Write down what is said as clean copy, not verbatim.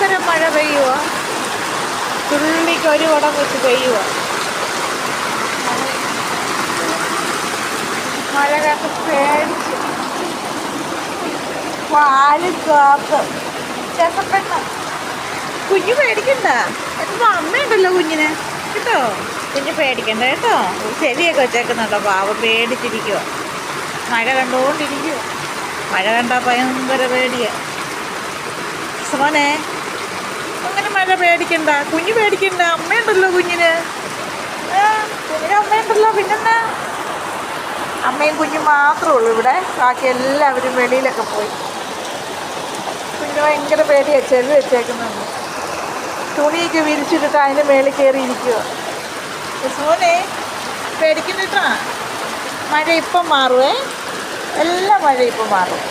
ഭയങ്കര മഴ പെയ്യുക. തുള്ളിക്ക് ഒരു കുടം വെച്ച് പെയ്യുക. മഴ കണ്ട് പേടിച്ച് പാല് കാത്ത് ചെക്കപ്പെണ്ണ. കുഞ്ഞ് പേടിക്കണ്ട. എന്തോ അമ്മയുണ്ടല്ലോ കുഞ്ഞിന് കേട്ടോ. കുഞ്ഞ് പേടിക്കണ്ട കേട്ടോ. ചെവിയൊക്കെ വെച്ചേക്കുന്നുണ്ടോ? പാവം പേടിച്ചിരിക്കുക. മഴ കണ്ടുകൊണ്ടിരിക്കുക. മഴ കണ്ടാൽ ഭയങ്കര പേടിയ. സോനെ അങ്ങനെ മഴ പേടിക്കണ്ട. കുഞ്ഞ് പേടിക്കണ്ട. അമ്മയുണ്ടല്ലോ കുഞ്ഞിന്. കുഞ്ഞിന് അമ്മയുണ്ടല്ലോ. പിന്നെന്നാ? അമ്മയും കുഞ്ഞും മാത്രമേ ഉള്ളൂ ഇവിടെ. ബാക്കി എല്ലാവരും വെളിയിലൊക്കെ പോയി. കുഞ്ഞിന് ഭയങ്കര പേടിയാണ്. ചെവി വെച്ചേക്കുന്നുണ്ട്. തുണിയൊക്കെ വിരിച്ചിട്ടിട്ട് അതിൻ്റെ മേളിൽ കയറിയിരിക്കുക. സോനെ പേടിക്കുന്നിട്ടാ. മഴ ഇപ്പം മാറുവേ. എല്ലാ മഴ ഇപ്പം മാറും.